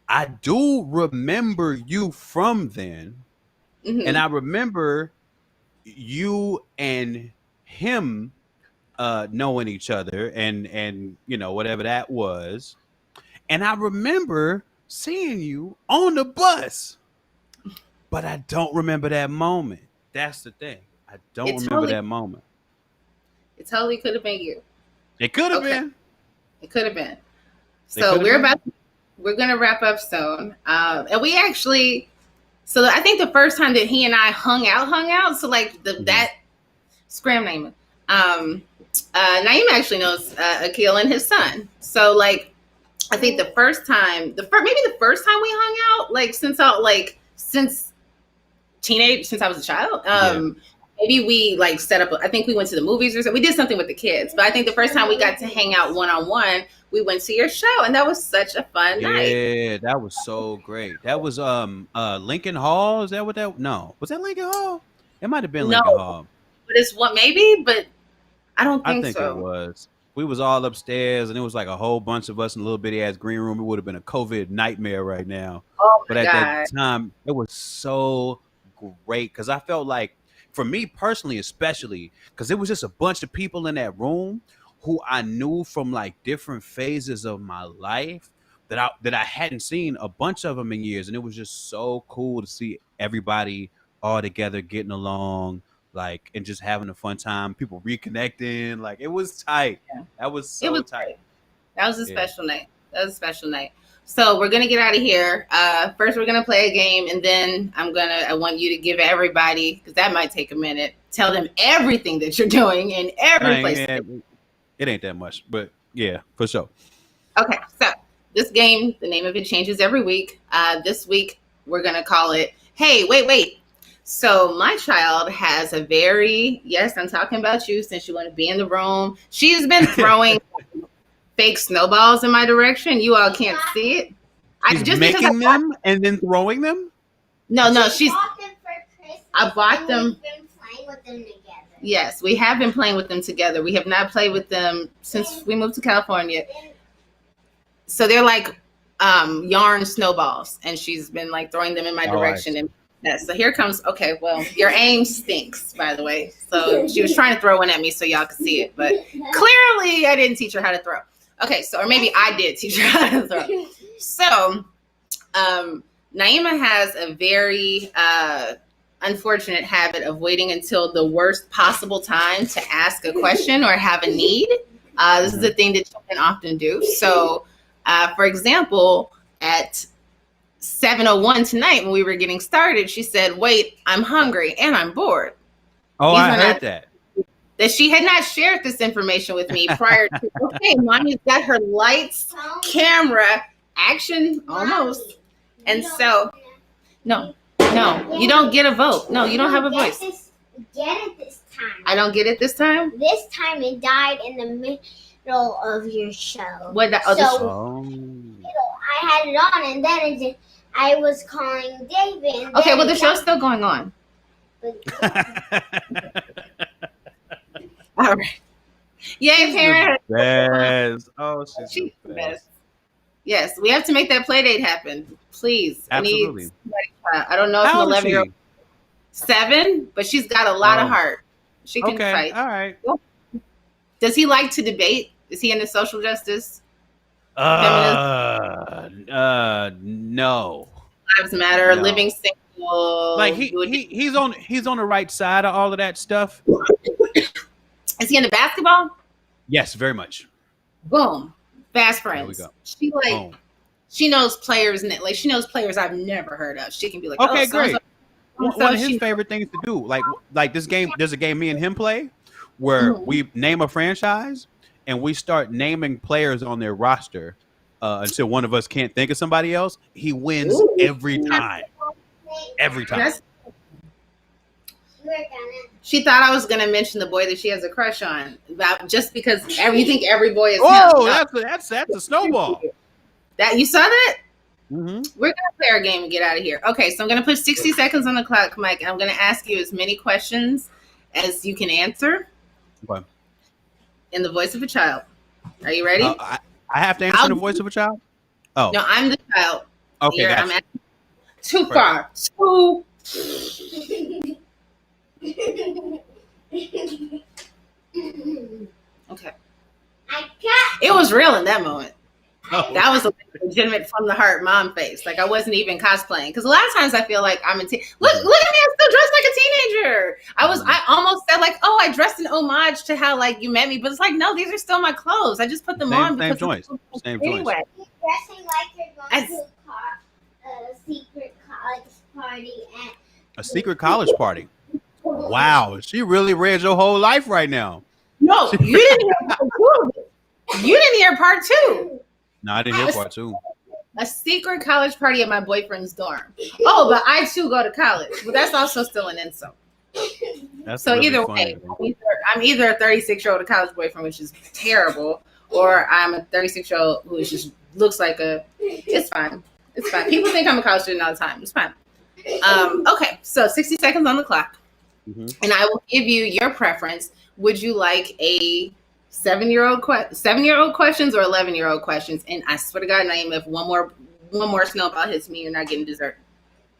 B: I do remember you from then. And I remember you and him knowing each other and you know, whatever that was. And I remember seeing you on the bus. But I don't remember that moment. That's the thing. I don't remember that moment.
A: It totally could have been you.
B: It could have been.
A: It could have been. So we're gonna wrap up soon. And we actually, so I think the first time that he and I hung out. So like that scram name. Naeem actually knows Akil and his son. So like, I think the first time we hung out, like since I was a child. Maybe we like set up, I think we went to the movies or something. We did something with the kids, but I think the first time we got to hang out one-on-one, we went to your show and that was such a fun night.
B: Yeah, that was so great. That was Lincoln Hall. Is that what that? No. Was that Lincoln Hall? It might have been Lincoln Hall.
A: But it's what maybe, but I don't think so.
B: I think it was. We was all upstairs and it was like a whole bunch of us in a little bitty ass green room. It would have been a COVID nightmare right now.
A: Oh my
B: God.
A: At
B: that time, it was so great because I felt like, for me personally, especially, because it was just a bunch of people in that room who I knew from like different phases of my life that I hadn't seen a bunch of them in years, and it was just so cool to see everybody all together getting along, like, and just having a fun time. People reconnecting, like it was tight. Yeah. That was so tight.
A: Great. That was a special night. That was a special night. So we're gonna get out of here. First, we're gonna play a game, and then I want you to give everybody, because that might take a minute. Tell them everything that you're doing in every place.
B: It ain't that much, but yeah, for sure.
A: Okay, so this game, the name of it changes every week. This week we're gonna call it "Hey, wait." So my child has a yes, I'm talking about you since you want to be in the room. She's been throwing fake snowballs in my direction. You all can't see it.
B: She's making them and then throwing them?
A: No, she's. I bought them.
C: We've been playing with them together.
A: Yes, we have been playing with them together. We have not played with them since we moved to California. So they're like yarn snowballs, and she's been like throwing them in my direction. And so here comes. Okay, well, your aim stinks, by the way. So she was trying to throw one at me so y'all could see it, but clearly I didn't teach her how to throw. Okay, so, or maybe I did teach her how to throw. So, Naima has a very unfortunate habit of waiting until the worst possible time to ask a question or have a need. This is a thing that children often do. So, For example, at 7:01 tonight when we were getting started, she said, "Wait, I'm hungry and I'm bored."
B: Oh,
A: These
B: I
A: are
B: heard
A: not-
B: that.
A: That she had not shared this information with me prior to. Okay, mommy's got her lights, camera, action, almost. And so, no, you don't get a vote. No, you don't have a voice.
C: Get it this time.
A: I don't get it this time.
C: This time it died in the middle of your show.
A: What?
C: So
B: Oh.
C: I had it on, and then it just, I was calling David. And
A: Okay,
C: then
A: well the
C: it
A: show's
C: died.
A: still going on. All right. Yay, parent.
B: Best. Oh,
A: She's the best. Yes, we have to make that play date happen. Please.
B: Absolutely.
A: I don't know if
B: How
A: an
B: old is
A: 11-year-old
B: she?
A: 7, but she's got a lot of heart. She can
B: Okay.
A: fight.
B: All right.
A: Does he like to debate? Is he into social justice?
B: No.
A: Lives Matter,
B: No.
A: living single.
B: Like he's on the right side of all of that stuff.
A: Is he into basketball?
B: Yes, very much.
A: Boom. Fast
B: There we
A: friends.
B: go.
A: She
B: Boom.
A: she knows players, like she knows players I've never heard of. She can be like,
B: Okay,
A: oh,
B: great.
A: so-and-so.
B: One of his favorite things to do, like this game. There's a game me and him play where we name a franchise and we start naming players on their roster until one of us can't think of somebody else. He wins every time. Every time.
A: That's- She thought I was going to mention the boy that she has a crush on, just because you think every boy is him.
B: Oh,
A: No.
B: that's a snowball.
A: That you saw that?
B: Mm-hmm.
A: We're going to play our game and get out of here. Okay, so I'm going to put 60 seconds on the clock, Mike, and I'm going to ask you as many questions as you can answer
B: Okay.
A: in the voice of a child. Are you ready?
B: I have to answer in the voice of a child? Oh.
A: No, I'm the child.
B: Okay,
A: I'm
B: gotcha.
A: asking too far. Too. Okay. It was real in that moment.
B: Oh.
A: That was a legitimate from the heart mom face. Like I wasn't even cosplaying. Because a lot of times I feel like I'm look at me, I'm still dressed like a teenager. I almost said like, oh, I dressed in homage to how like you met me, but it's like, no, these are still my clothes. I just put them on
B: Same
A: because
B: choice. Same choice.
A: anyway.
C: You're dressing like you're going to a secret college party at
B: A secret college party. Wow, she really read your whole life right now.
A: No, you didn't hear part two. You didn't hear part two.
B: No, I didn't hear part two.
A: A secret college party at my boyfriend's dorm. Oh, but I too go to college. But that's also still an insult.
B: That's
A: So
B: really
A: either
B: funny.
A: way, I'm either a 36-year-old college boyfriend, which is terrible, or I'm a 36-year-old who just looks like it's fine. It's fine. People think I'm a college student all the time. It's fine. Okay, so 60 seconds on the clock.
B: Mhm.
A: And I will give you your preference. Would you like a 7-year-old questions or 11-year-old questions? And I swear to God, Naeem, if one more snowball hits me, you're not getting dessert.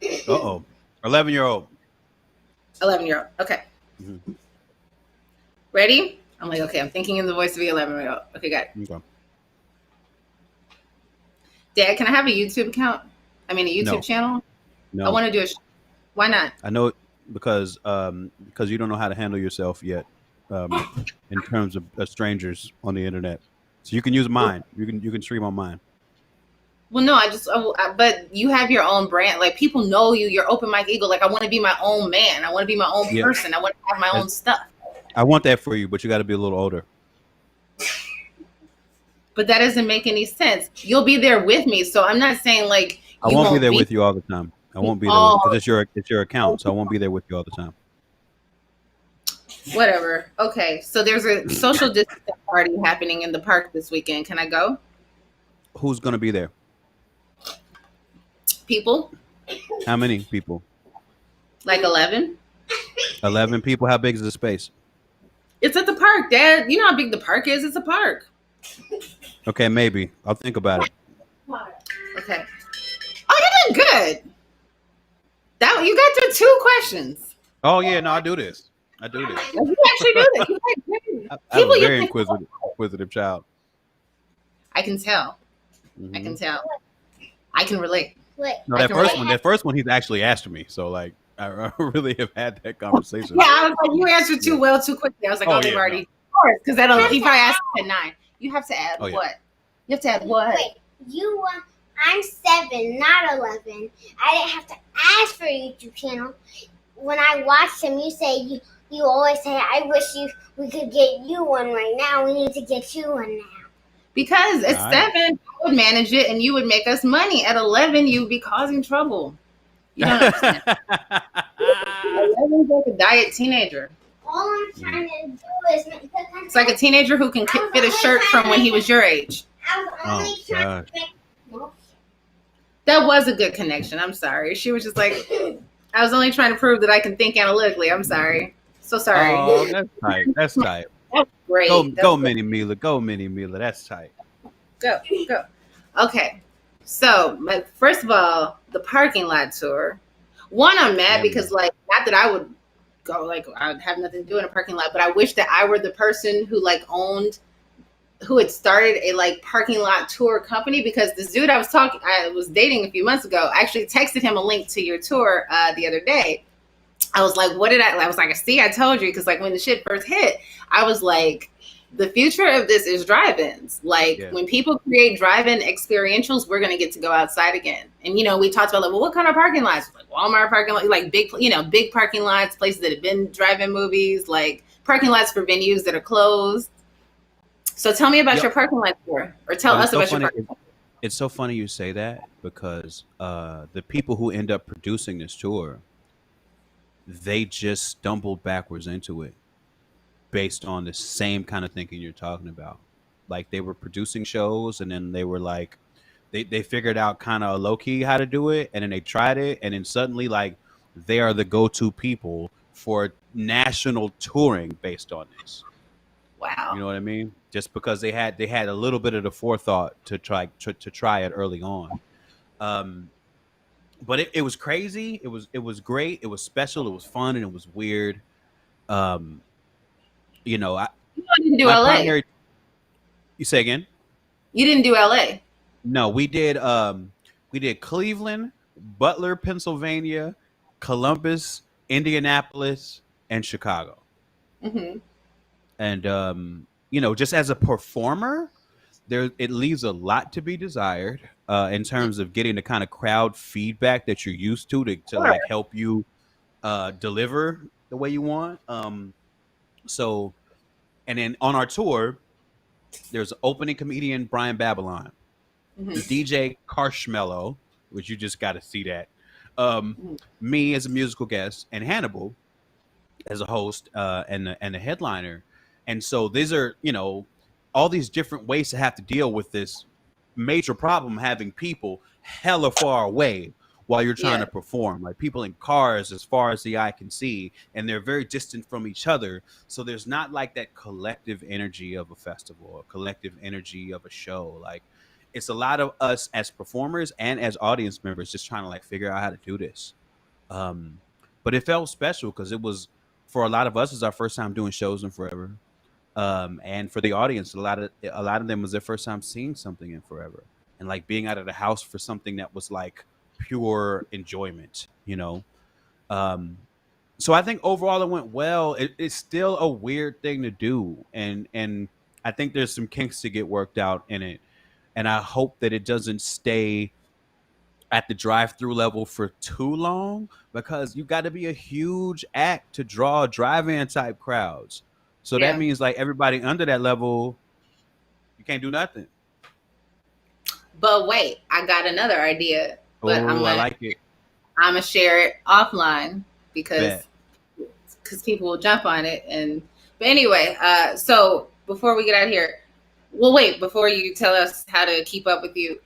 B: 11-year-old.
A: 11-year-old. Okay.
B: Mhm.
A: Ready? I'm like, okay, I'm thinking in the voice of the 11-year-old. Okay, got it.
B: Okay.
A: Dad, can I have a YouTube account? I mean, a YouTube
B: No.
A: channel?
B: No,
A: I want to do Why not?
B: I know because you don't know how to handle yourself yet in terms of strangers on the internet. So you can use mine. You can stream on mine.
A: Well, no, but you have your own brand. Like people know you. You're open mic eagle. Like I want to be my own man. I want to be my own
B: Yeah.
A: person. I want to have my own stuff.
B: I want that for you, but you got to be a little older.
A: But that doesn't make any sense. You'll be there with me, so I'm not saying like
B: I won't be there with you all the time. I won't be there because it's your account, so I won't be there with you all the time.
A: Whatever. Okay, so there's a social distance party happening in the park this weekend. Can I go?
B: Who's gonna be there?
A: People,
B: How many people?
A: like 11.
B: 11 people. How big is the space?
A: It's at the park, Dad. You know how big the park is. It's a park.
B: Okay, maybe. I'll think about it.
A: Okay. Oh, you did good. That you got through 2 questions.
B: Oh yeah, no, I do this. I do this.
A: You actually do this. You like good.
B: I'm
A: People
B: a
A: you
B: very
A: think-
B: inquisitive child.
A: I can tell. I can tell. I can relate.
C: Wait.
B: No,
A: I
B: that
A: can
B: first one, he's actually asked me. So like, I really have had that conversation.
A: Yeah, I was like, you answered too well too quickly. I was like,
B: Oh,
A: they've
B: yeah,
A: already, of course, because he probably asked at 9. You have to add
B: Oh, yeah.
A: what? You have to add what?
C: Wait. you I'm 7, not 11. I didn't have to ask for a YouTube channel. When I watched him, you always say, "I wish we could get you one right now. We need to get you one now."
A: Because at
B: Right.
A: 7, I would manage it and you would make us money. At 11, you would be causing trouble. You don't understand. 11's like a diet teenager.
C: All I'm trying to do is make
A: It's like a teenager who can fit a shirt from when he was your age.
C: I was only trying to make.
A: That was a good connection. I'm sorry. She was just like, I was only trying to prove that I can think analytically. I'm sorry. So sorry.
B: Oh, that's tight. That's tight.
A: That was great.
B: Go, Mini Mila. Go, Mini Mila. That's tight.
A: Go. Okay. So, first of all, the parking lot tour. One, I'm mad because, like, not that I would go, like, I would have nothing to do in a parking lot, but I wish that I were the person who, like, who had started a, like, parking lot tour company, because this dude I was dating a few months ago, I actually texted him a link to your tour the other day. I was like, I was like, see, I told you, because, like, when the shit first hit, I was like, the future of this is drive-ins. Like, when people create drive-in experientials, we're going to get to go outside again. And, we talked about, like, well, what kind of parking lots? Like Walmart parking lots, like big parking lots, places that have been drive-in movies, like parking lots for venues that are closed. So tell me about your parking lot tour, or tell us about your parking lot.
B: It's so funny you say that, because the people who end up producing this tour, they just stumbled backwards into it based on the same kind of thinking you're talking about. Like, they were producing shows, and then they were like, they figured out kind of low key how to do it, and then they tried it, and then suddenly, like, they are the go-to people for national touring based on this.
A: Wow.
B: You know what I mean? Just because they had a little bit of the forethought to try it early on. But it was crazy. It was great. It was special. It was fun, and it was weird.
A: You didn't do LA.
B: You say again?
A: You didn't do LA.
B: No, we did Cleveland, Butler, Pennsylvania, Columbus, Indianapolis, and Chicago.
A: Mm-hmm.
B: And just as a performer, it leaves a lot to be desired in terms of getting the kind of crowd feedback that you're used to like help you deliver the way you want. So, and then on our tour, there's opening comedian Brian Babylon, DJ Carshmello, which you just got to see that. Me as a musical guest, and Hannibal as a host and the headliner. And so these are, all these different ways to have to deal with this major problem, having people hella far away while you're trying to perform, like people in cars as far as the eye can see, and they're very distant from each other. So there's not like that collective energy of a festival, a collective energy of a show. Like, it's a lot of us as performers and as audience members just trying to like figure out how to do this. But it felt special because it was, for a lot of us, it's our first time doing shows in forever. And for the audience, a lot of them was their first time seeing something in forever, and like being out of the house for something that was like pure enjoyment, So I think overall it went well. It's still a weird thing to do, and I think there's some kinks to get worked out in it, and I hope that it doesn't stay at the drive-through level for too long, because you got to be a huge act to draw drive-in type crowds. So that means like everybody under that level, you can't do nothing.
A: But wait, I got another idea. But
B: I like it.
A: I'm gonna share it offline because people will jump on it. But anyway, so before we get out of here, before you tell us how to keep up with you,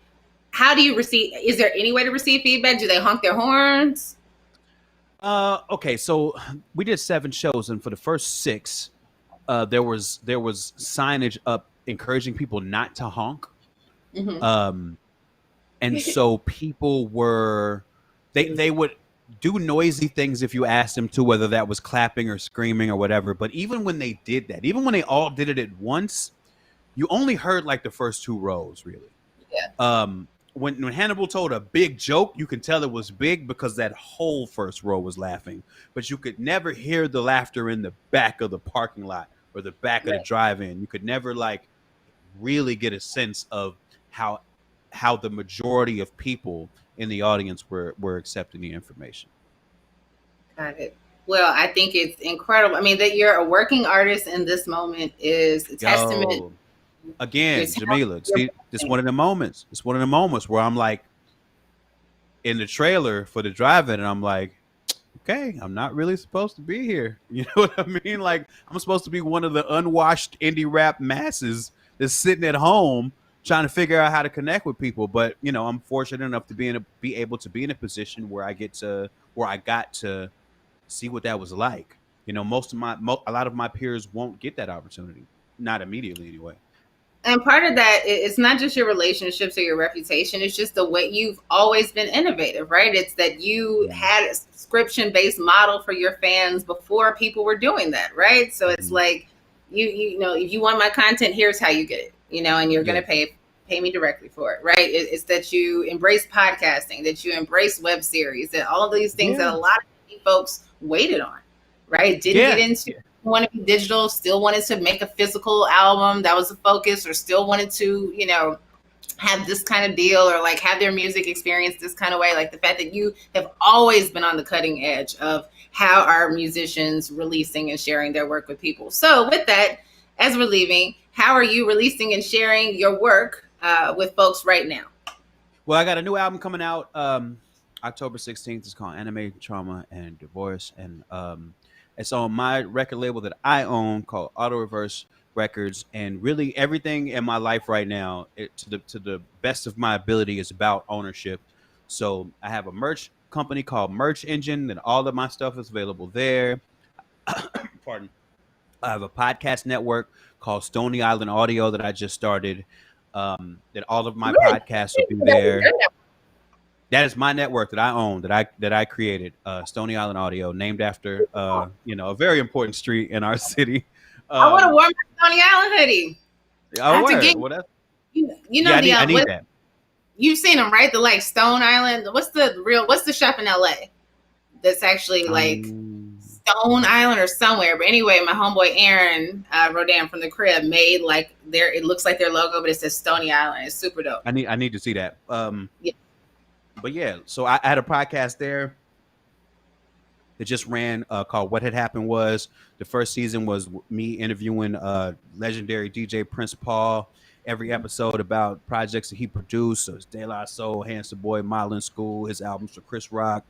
A: how do you receive? Is there any way to receive feedback? Do they honk their horns?
B: Okay, so we did 7 shows, and for the first 6. There was signage up encouraging people not to honk. And so people were, they would do noisy things if you asked them to, whether that was clapping or screaming or whatever. But even when they did that, even when they all did it at once, you only heard like the first 2 rows, really.
A: Yeah.
B: When Hannibal told a big joke, you can tell it was big because that whole first row was laughing. But you could never hear the laughter in the back of the parking lot or the back of the drive-in. You could never like really get a sense of how how the majority of people in the audience were accepting the information.
A: Got it. Well, I think it's incredible. I mean, that you're a working artist in this moment is a testament.
B: Yo, again,
A: Your talent,
B: Jamilah,
A: your
B: see, it's one of the moments. It's one of the moments where I'm like in the trailer for the drive-in, and I'm like, okay, I'm not really supposed to be here. You know what I mean? Like, I'm supposed to be one of the unwashed indie rap masses that's sitting at home trying to figure out how to connect with people. But I'm fortunate enough to be able to be in a position where I got to see what that was like. A lot of my peers won't get that opportunity, not immediately anyway.
A: and part of that, it's not just your relationships or your reputation. It's just the way you've always been innovative, right? It's that you had a subscription-based model for your fans before people were doing that, right? So it's like, you know, if you want my content, here's how you get it, and you're going to pay me directly for it, right? It's that you embrace podcasting, that you embrace web series, that all of these things that a lot of folks waited on, right? Didn't get into. Want to be digital, still wanted to make a physical album, that was the focus, or still wanted to have this kind of deal, or like have their music experience this kind of way. Like the fact that you have always been on the cutting edge of how are musicians releasing and sharing their work with people. So with that, as we're leaving, how are you releasing and sharing your work with folks right now?
B: Well, I got a new album coming out October 16th. It's called Anime, Trauma, and Divorce, and it's on my record label that I own called Auto Reverse Records. And really everything in my life right now, to the best of my ability, is about ownership. So I have a merch company called Merch Engine, and all of my stuff is available there. Pardon. I have a podcast network called Stony Island Audio that I just started. That all of my podcasts will be there. That is my network that I own, that I created, Stony Island Audio, named after a very important street in our city.
A: I want to wear my Stony Island hoodie.
B: I have to get, I need that.
A: You've seen them, right? The like Stone Island. What's the shop in LA that's actually like Stone Island or somewhere? But anyway, my homeboy Aaron Rodan from the Crib made like it looks like their logo, but it says Stony Island. It's super dope.
B: I need to see that.
A: Yeah.
B: But yeah, so I had a podcast there that just ran called What Had Happened Was. The first season was me interviewing legendary DJ Prince Paul. Every episode about projects that he produced. So it's De La Soul, Handsome Boy, Modeling School, his albums for Chris Rock.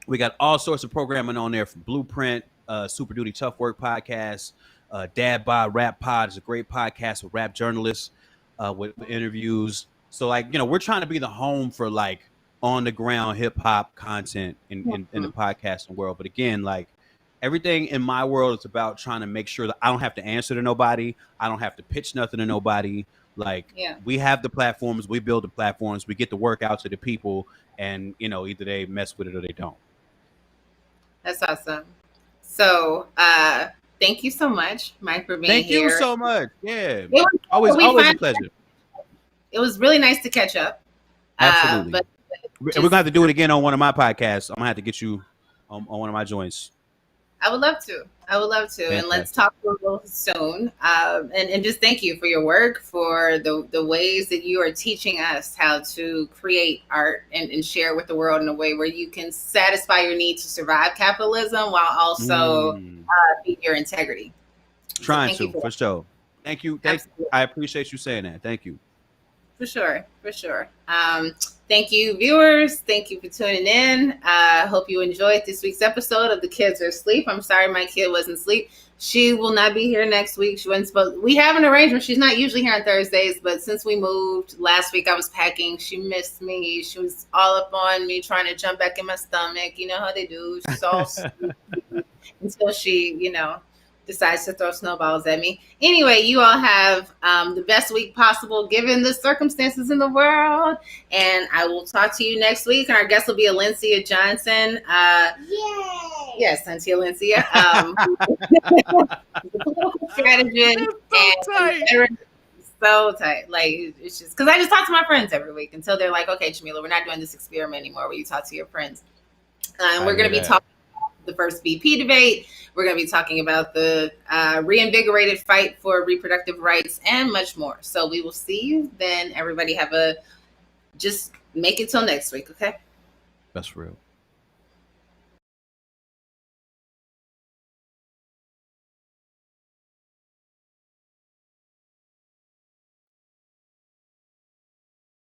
B: We got all sorts of programming on there, from Blueprint, Super Duty Tough Work podcast, Dad Bod Rap Pod is a great podcast with rap journalists with interviews. So we're trying to be the home for like on the ground hip hop content in the podcasting world. But again, like everything in my world is about trying to make sure that I don't have to answer to nobody. I don't have to pitch nothing to nobody. Like we have the platforms, we build the platforms, we get the work out to the people, and either they mess with it or they don't.
A: That's awesome. So thank you so much, Mike, for being here.
B: Thank you so much. Yeah. Always a pleasure.
A: It was really nice to catch up.
B: Absolutely. But we're going to have to do it again on one of my podcasts. I'm going to have to get you on one of my joints.
A: I would love to. Fantastic. And let's talk a little soon. And just thank you for your work, for the ways that you are teaching us how to create art and share with the world in a way where you can satisfy your need to survive capitalism while also meet your integrity.
B: Trying to, for sure. Thank you. I appreciate you saying that. Thank you.
A: For sure. Thank you, viewers. Thank you for tuning in. I hope you enjoyed this week's episode of The Kids Are Asleep. I'm sorry my kid wasn't asleep. She will not be here next week. She wasn't supposed. We have an arrangement. She's not usually here on Thursdays, but since we moved last week, I was packing. She missed me. She was all up on me, trying to jump back in my stomach. You know how they do. She's all sleepy until she, decides to throw snowballs at me. Anyway, you all have the best week possible given the circumstances in the world. And I will talk to you next week. And our guest will be Alencia Johnson.
C: Yay!
A: Yes, Auntie Alencia. Political strategist. So tight. Like, it's just because I just talk to my friends every week until they're like, okay, Jamilah, we're not doing this experiment anymore where you talk to your friends. We're going to be talking the first VP debate. We're going to be talking about the reinvigorated fight for reproductive rights and much more. So we will see you then. Everybody just make it till next week, okay?
B: That's real.